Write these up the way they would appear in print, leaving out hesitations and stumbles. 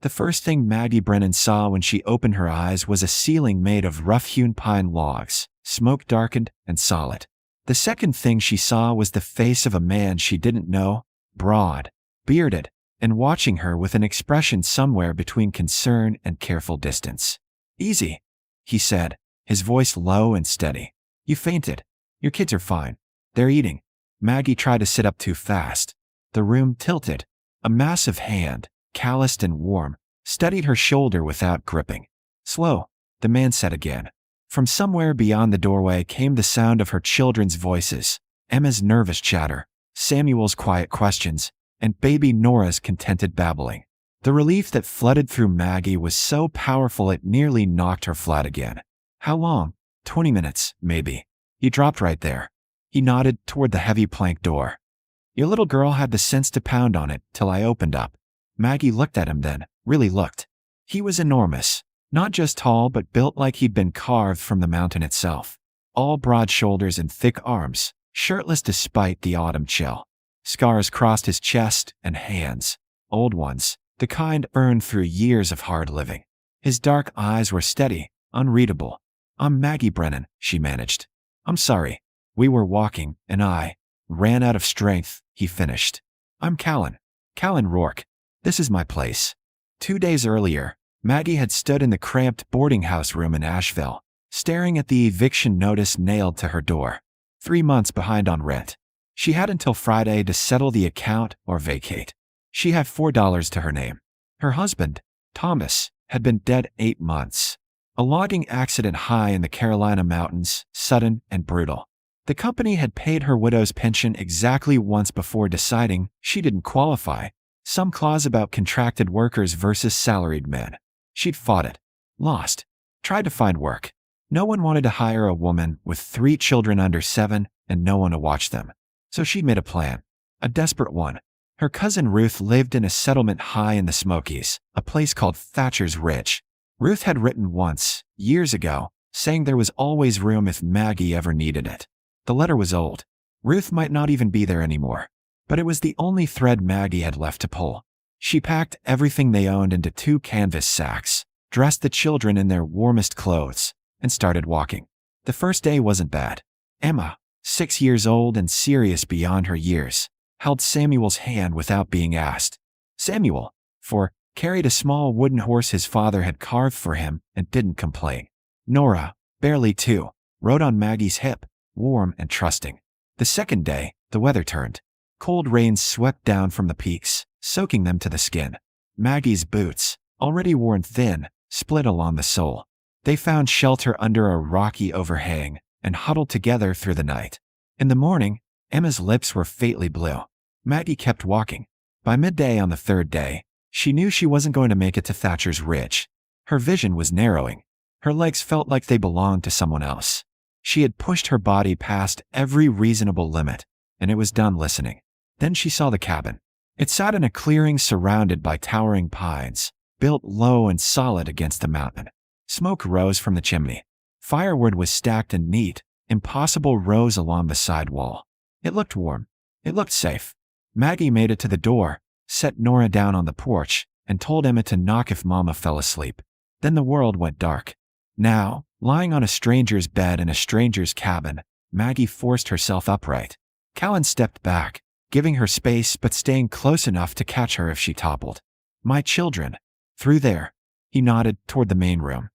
The first thing Maggie Brennan saw when she opened her eyes was a ceiling made of rough-hewn pine logs, smoke-darkened and solid. The second thing she saw was the face of a man she didn't know, broad, bearded, and watching her with an expression somewhere between concern and careful distance. "Easy," he said, his voice low and steady. "You fainted. Your kids are fine. They're eating." Maggie tried to sit up too fast. The room tilted. A massive hand, calloused and warm, steadied her shoulder without gripping. "Slow," the man said again. From somewhere beyond the doorway came the sound of her children's voices, Emma's nervous chatter, Samuel's quiet questions, and baby Nora's contented babbling. The relief that flooded through Maggie was so powerful it nearly knocked her flat again. "How long?" 20 minutes, maybe." "You dropped right there." He nodded toward the heavy plank door. "Your little girl had the sense to pound on it till I opened up." Maggie looked at him then, really looked. He was enormous, not just tall but built like he'd been carved from the mountain itself. All broad shoulders and thick arms, shirtless despite the autumn chill. Scars crossed his chest and hands, old ones, the kind earned through years of hard living. His dark eyes were steady, unreadable. "I'm Maggie Brennan," she managed. "I'm sorry. We were walking, and I ran out of strength," he finished. "I'm Callan Rourke. This is my place." 2 days earlier, Maggie had stood in the cramped boarding house room in Asheville, staring at the eviction notice nailed to her door. 3 months behind on rent. She had until Friday to settle the account or vacate. She had $4 to her name. Her husband, Thomas, had been dead 8 months. A logging accident high in the Carolina mountains, sudden and brutal. The company had paid her widow's pension exactly once before deciding she didn't qualify. Some clause about contracted workers versus salaried men. She'd fought it. Lost. Tried to find work. No one wanted to hire a woman with 3 children under 7 and no one to watch them. So she made a plan. A desperate one. Her cousin Ruth lived in a settlement high in the Smokies, a place called Thatcher's Ridge. Ruth had written once, years ago, saying there was always room if Maggie ever needed it. The letter was old. Ruth might not even be there anymore. But it was the only thread Maggie had left to pull. She packed everything they owned into 2 canvas sacks, dressed the children in their warmest clothes, and started walking. The first day wasn't bad. Emma, 6 years old and serious beyond her years, held Samuel's hand without being asked. Samuel, carried a small wooden horse his father had carved for him and didn't complain. Nora, barely 2, rode on Maggie's hip, warm and trusting. The second day, the weather turned. Cold rains swept down from the peaks, soaking them to the skin. Maggie's boots, already worn thin, split along the sole. They found shelter under a rocky overhang and huddled together through the night. In the morning, Emma's lips were faintly blue. Maggie kept walking. By midday on the 3rd day, she knew she wasn't going to make it to Thatcher's Ridge. Her vision was narrowing. Her legs felt like they belonged to someone else. She had pushed her body past every reasonable limit, and it was done listening. Then she saw the cabin. It sat in a clearing surrounded by towering pines, built low and solid against the mountain. Smoke rose from the chimney. Firewood was stacked in neat, impossible rows along the side wall. It looked warm. It looked safe. Maggie made it to the door, set Nora down on the porch, and told Emma to knock if Mama fell asleep. Then the world went dark. Now, lying on a stranger's bed in a stranger's cabin, Maggie forced herself upright. Callan stepped back, giving her space but staying close enough to catch her if she toppled. "My children. Through there." He nodded toward the main room.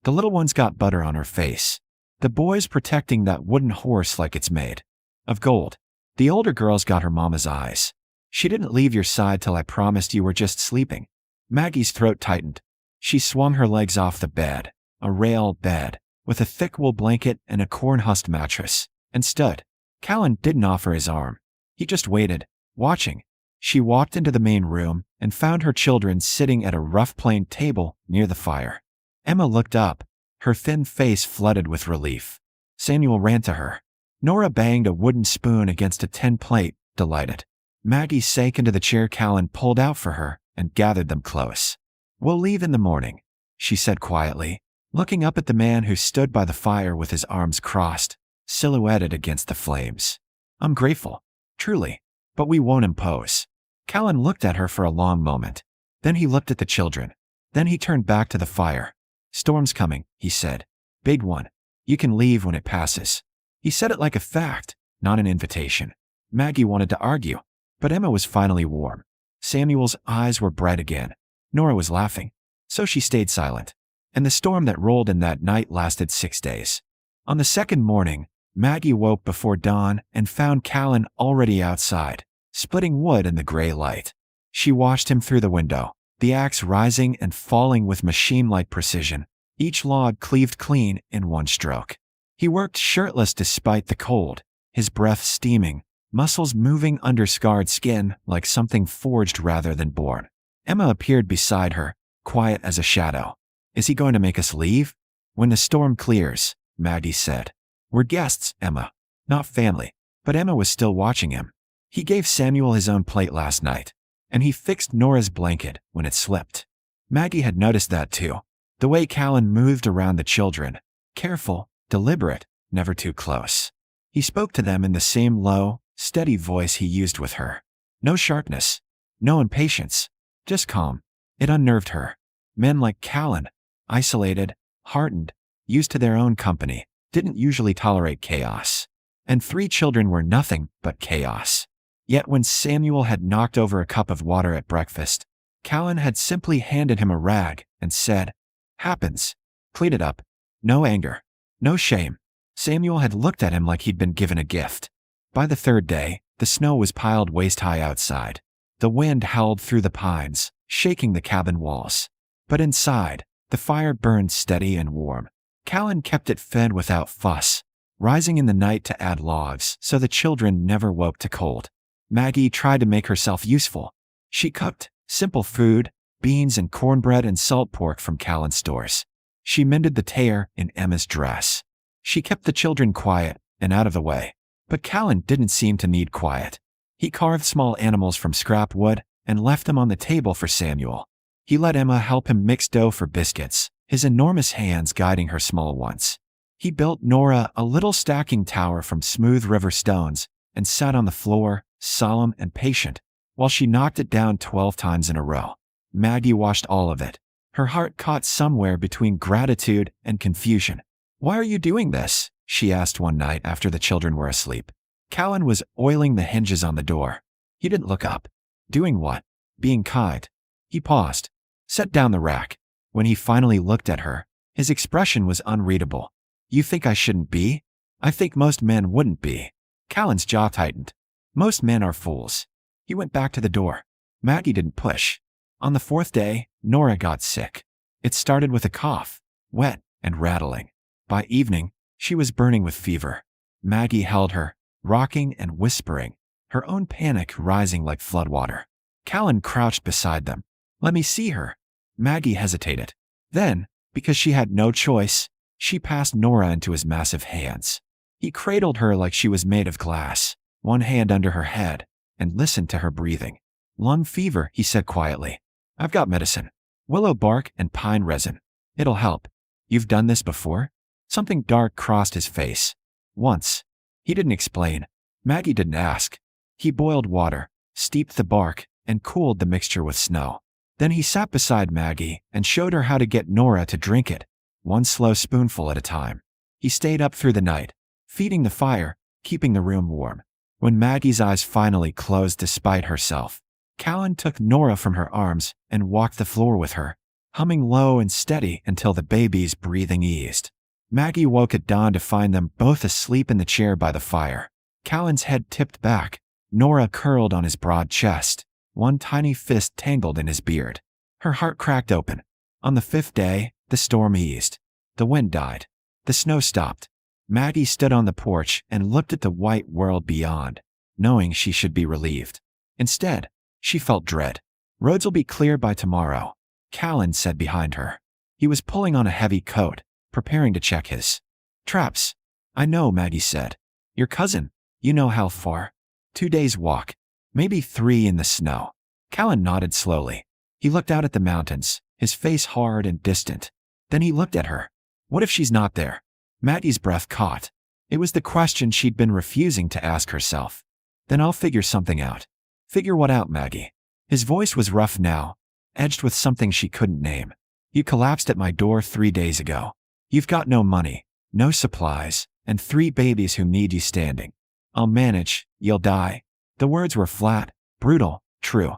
The little one's got butter on her face. The boy's protecting that wooden horse like it's made of gold. The older girl's got her mama's eyes. "She didn't leave your side till I promised you were just sleeping." Maggie's throat tightened. She swung her legs off the bed, a rail bed, with a thick wool blanket and a corn-husked mattress, and stood. Callan didn't offer his arm. He just waited, watching. She walked into the main room and found her children sitting at a rough planed table near the fire. Emma looked up, her thin face flooded with relief. Samuel ran to her. Nora banged a wooden spoon against a tin plate, delighted. Maggie sank into the chair Callan pulled out for her and gathered them close. "We'll leave in the morning," she said quietly, looking up at the man who stood by the fire with his arms crossed, silhouetted against the flames. "I'm grateful, truly, but we won't impose." Callan looked at her for a long moment. Then he looked at the children. Then he turned back to the fire. "Storm's coming," he said. "Big one. You can leave when it passes." He said it like a fact, not an invitation. Maggie wanted to argue, but Emma was finally warm. Samuel's eyes were bright again. Nora was laughing, so she stayed silent. And the storm that rolled in that night lasted 6 days. On the second morning, Maggie woke before dawn and found Callan already outside, splitting wood in the gray light. She watched him through the window, the axe rising and falling with machine-like precision, each log cleaved clean in one stroke. He worked shirtless despite the cold, his breath steaming, muscles moving under scarred skin like something forged rather than born. Emma appeared beside her, quiet as a shadow. "Is he going to make us leave?" "When the storm clears," Maggie said. "We're guests, Emma, not family." But Emma was still watching him. He gave Samuel his own plate last night, and he fixed Nora's blanket when it slipped. Maggie had noticed that too, the way Callan moved around the children, careful, deliberate, never too close. He spoke to them in the same low, steady voice he used with her. No sharpness, no impatience, just calm. It unnerved her. Men like Callan, isolated, hardened, used to their own company, didn't usually tolerate chaos. And 3 children were nothing but chaos. Yet when Samuel had knocked over a cup of water at breakfast, Callan had simply handed him a rag and said, "Happens." Clean it up. No anger. No shame. Samuel had looked at him like he'd been given a gift. By the third day, the snow was piled waist-high outside. The wind howled through the pines, shaking the cabin walls. But inside, the fire burned steady and warm. Callan kept it fed without fuss, rising in the night to add logs so the children never woke to cold. Maggie tried to make herself useful. She cooked simple food, beans and cornbread and salt pork from Callan's stores. She mended the tear in Emma's dress. She kept the children quiet and out of the way. But Callan didn't seem to need quiet. He carved small animals from scrap wood and left them on the table for Samuel. He let Emma help him mix dough for biscuits, his enormous hands guiding her small ones. He built Nora a little stacking tower from smooth river stones and sat on the floor, solemn and patient, while she knocked it down 12 times in a row. Maggie watched all of it. Her heart caught somewhere between gratitude and confusion. "Why are you doing this?" she asked one night after the children were asleep. Callan was oiling the hinges on the door. He didn't look up. "Doing what?" "Being kind." He paused, set down the rack. When he finally looked at her, his expression was unreadable. "You think I shouldn't be?" "I think most men wouldn't be." Callan's jaw tightened. "Most men are fools." He went back to the door. Maggie didn't push. On the 4th day, Nora got sick. It started with a cough, wet and rattling. By evening, she was burning with fever. Maggie held her, rocking and whispering, her own panic rising like floodwater. Callan crouched beside them. "Let me see her." Maggie hesitated. Then, because she had no choice, she passed Nora into his massive hands. He cradled her like she was made of glass, one hand under her head, and listened to her breathing. "Lung fever," he said quietly. "I've got medicine. Willow bark and pine resin. It'll help." "You've done this before?" Something dark crossed his face. "Once." He didn't explain. Maggie didn't ask. He boiled water, steeped the bark, and cooled the mixture with snow. Then he sat beside Maggie and showed her how to get Nora to drink it, one slow spoonful at a time. He stayed up through the night, feeding the fire, keeping the room warm. When Maggie's eyes finally closed despite herself, Callan took Nora from her arms and walked the floor with her, humming low and steady until the baby's breathing eased. Maggie woke at dawn to find them both asleep in the chair by the fire. Callan's head tipped back, Nora curled on his broad chest, one tiny fist tangled in his beard. Her heart cracked open. On the 5th day, the storm eased. The wind died. The snow stopped. Maggie stood on the porch and looked at the white world beyond, knowing she should be relieved. Instead, she felt dread. "Roads'll be clear by tomorrow," Callan said behind her. He was pulling on a heavy coat, preparing to check his traps. "I know," Maggie said. "Your cousin, you know how far?" 2 days' walk. Maybe 3 in the snow. Callan nodded slowly. He looked out at the mountains, his face hard and distant. Then he looked at her. What if she's not there? Maggie's breath caught. It was the question she'd been refusing to ask herself. "Then I'll figure something out." "Figure what out, Maggie?" His voice was rough now, edged with something she couldn't name. You collapsed at my door 3 days ago. You've got no money, no supplies, and 3 babies who need you standing. I'll manage, you'll die. The words were flat, brutal, true.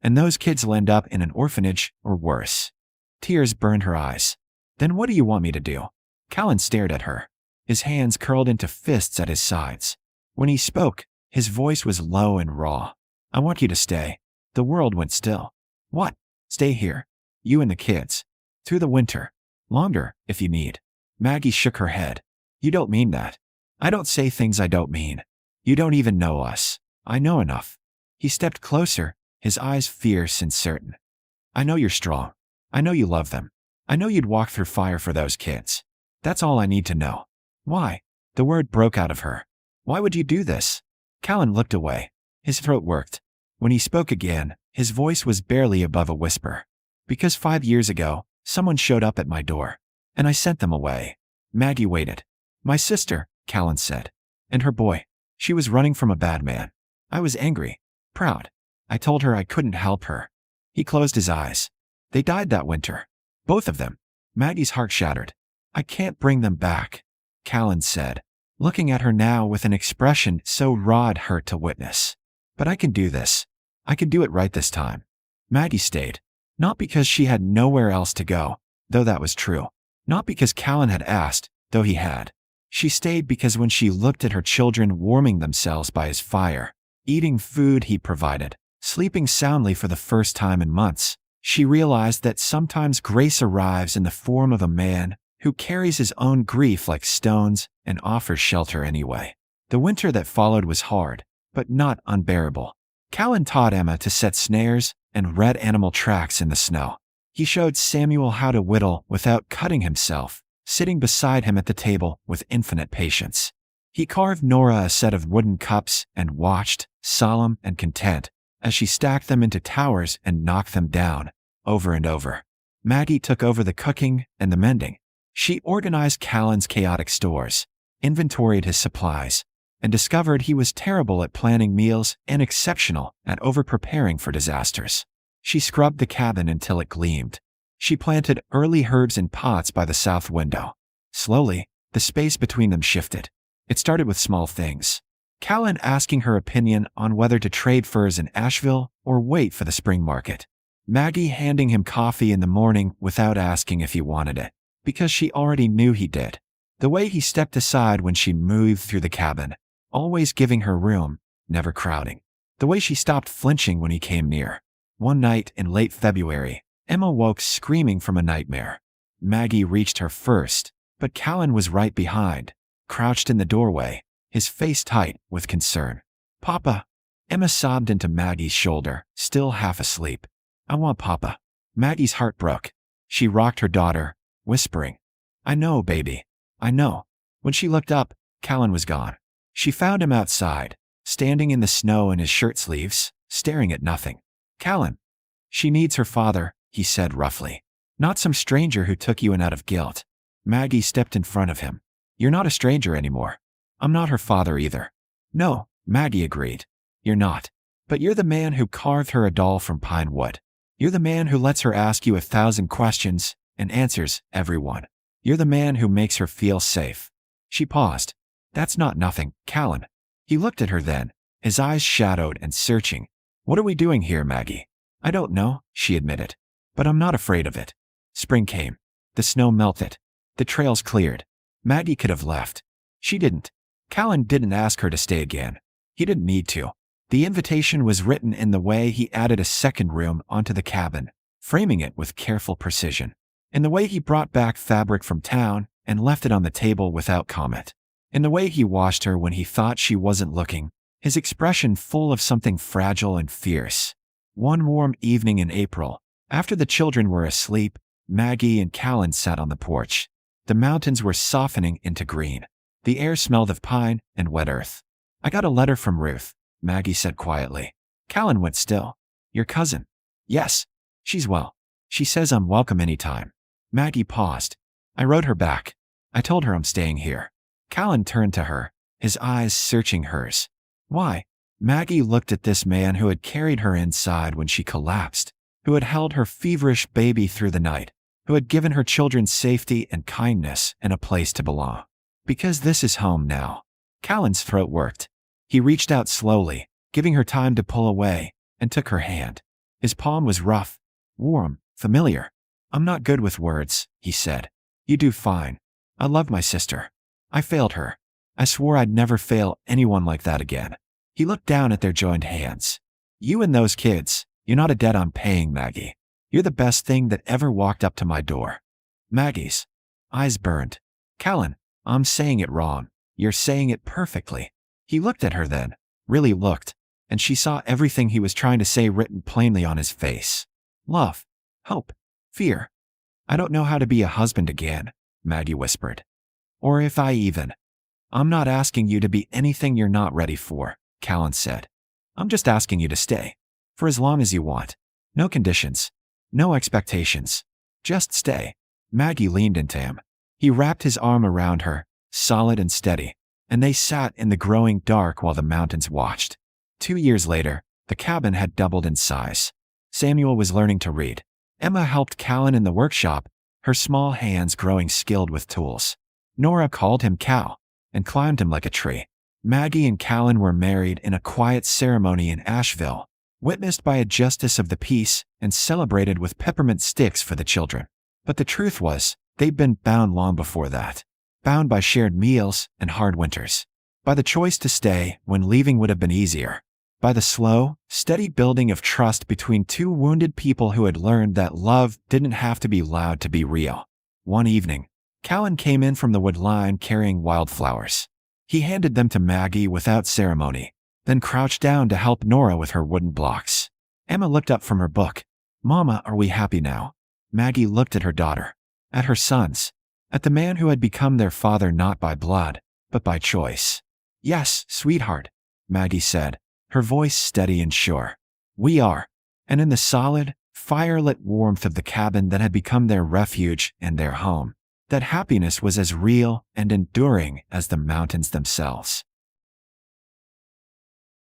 And those kids will end up in an orphanage or worse. Tears burned her eyes. Then what do you want me to do? Callan stared at her. His hands curled into fists at his sides. When he spoke, his voice was low and raw. I want you to stay. The world went still. What? Stay here. You and the kids. Through the winter. Longer, if you need. Maggie shook her head. You don't mean that. I don't say things I don't mean. You don't even know us. I know enough. He stepped closer, his eyes fierce and certain. I know you're strong. I know you love them. I know you'd walk through fire for those kids. That's all I need to know. Why? The word broke out of her. Why would you do this? Callan looked away. His throat worked. When he spoke again, his voice was barely above a whisper. Because 5 years ago, someone showed up at my door, and I sent them away. Maggie waited. My sister, Callan said. And her boy. She was running from a bad man. I was angry. Proud. I told her I couldn't help her. He closed his eyes. They died that winter. Both of them. Maggie's heart shattered. I can't bring them back, Callan said, looking at her now with an expression so raw it hurt to witness. But I can do this. I can do it right this time. Maggie stayed. Not because she had nowhere else to go, though that was true. Not because Callan had asked, though he had. She stayed because when she looked at her children warming themselves by his fire, eating food he provided, sleeping soundly for the first time in months, she realized that sometimes grace arrives in the form of a man who carries his own grief like stones and offers shelter anyway. The winter that followed was hard, but not unbearable. Callan taught Emma to set snares and red animal tracks in the snow. He showed Samuel how to whittle without cutting himself, sitting beside him at the table with infinite patience. He carved Nora a set of wooden cups and watched, solemn and content, as she stacked them into towers and knocked them down, over and over. Maggie took over the cooking and the mending. She organized Callan's chaotic stores, inventoried his supplies, and discovered he was terrible at planning meals and exceptional at over-preparing for disasters. She scrubbed the cabin until it gleamed. She planted early herbs in pots by the south window. Slowly, the space between them shifted. It started with small things. Callan asking her opinion on whether to trade furs in Asheville or wait for the spring market. Maggie handing him coffee in the morning without asking if he wanted it, because she already knew he did. The way he stepped aside when she moved through the cabin, always giving her room, never crowding. The way she stopped flinching when he came near. One night in late February, Emma woke screaming from a nightmare. Maggie reached her first, but Callan was right behind, crouched in the doorway, his face tight with concern. Papa! Emma sobbed into Maggie's shoulder, still half asleep. I want Papa. Maggie's heart broke. She rocked her daughter, whispering, I know, baby. I know. When she looked up, Callan was gone. She found him outside, standing in the snow in his shirt sleeves, staring at nothing. Callan. She needs her father, he said roughly. Not some stranger who took you in out of guilt. Maggie stepped in front of him. You're not a stranger anymore. I'm not her father either. No, Maggie agreed. You're not. But you're the man who carved her a doll from pine wood. You're the man who lets her ask you 1,000 questions and answers every one. You're the man who makes her feel safe. She paused. That's not nothing, Callan. He looked at her then, his eyes shadowed and searching. What are we doing here, Maggie? I don't know, she admitted. But I'm not afraid of it. Spring came. The snow melted. The trails cleared. Maggie could have left. She didn't. Callan didn't ask her to stay again. He didn't need to. The invitation was written in the way he added a second room onto the cabin, framing it with careful precision. In the way he brought back fabric from town and left it on the table without comment. In the way he watched her when he thought she wasn't looking, his expression full of something fragile and fierce. One warm evening in April, after the children were asleep, Maggie and Callan sat on the porch. The mountains were softening into green. The air smelled of pine and wet earth. I got a letter from Ruth, Maggie said quietly. Callan went still. Your cousin? Yes. She's well. She says I'm welcome anytime. Maggie paused. I wrote her back. I told her I'm staying here. Callan turned to her, his eyes searching hers. Why? Maggie looked at this man who had carried her inside when she collapsed. who had held her feverish baby through the night, who had given her children safety and kindness and a place to belong. Because this is home now. Callan's throat worked. He reached out slowly, giving her time to pull away, and took her hand. His palm was rough, warm, familiar. I'm not good with words, he said. You do fine. I love my sister. I failed her. I swore I'd never fail anyone like that again. He looked down at their joined hands. You and those kids, you're not a debt I'm paying, Maggie. You're the best thing that ever walked up to my door. Maggie's eyes burned. Callan, I'm saying it wrong. You're saying it perfectly. He looked at her then, really looked, and she saw everything he was trying to say written plainly on his face. Love, hope, fear. I don't know how to be a husband again, Maggie whispered. Or if I even. I'm not asking you to be anything you're not ready for, Callan said. I'm just asking you to stay. For as long as you want. No conditions. No expectations. Just stay. Maggie leaned into him. He wrapped his arm around her, solid and steady, and they sat in the growing dark while the mountains watched. 2 years later, the cabin had doubled in size. Samuel was learning to read. Emma helped Callan in the workshop, her small hands growing skilled with tools. Nora called him Cal and climbed him like a tree. Maggie and Callan were married in a quiet ceremony in Asheville, witnessed by a justice of the peace and celebrated with peppermint sticks for the children. But the truth was, they'd been bound long before that. Bound by shared meals and hard winters. By the choice to stay when leaving would have been easier. By the slow, steady building of trust between two wounded people who had learned that love didn't have to be loud to be real. One evening, Callan came in from the wood line carrying wildflowers. He handed them to Maggie without ceremony, then crouched down to help Nora with her wooden blocks. Emma looked up from her book. Mama, are we happy now? Maggie looked at her daughter, at her sons, at the man who had become their father not by blood, but by choice. Yes, sweetheart, Maggie said, her voice steady and sure. We are. And in the solid, fire-lit warmth of the cabin that had become their refuge and their home, that happiness was as real and enduring as the mountains themselves.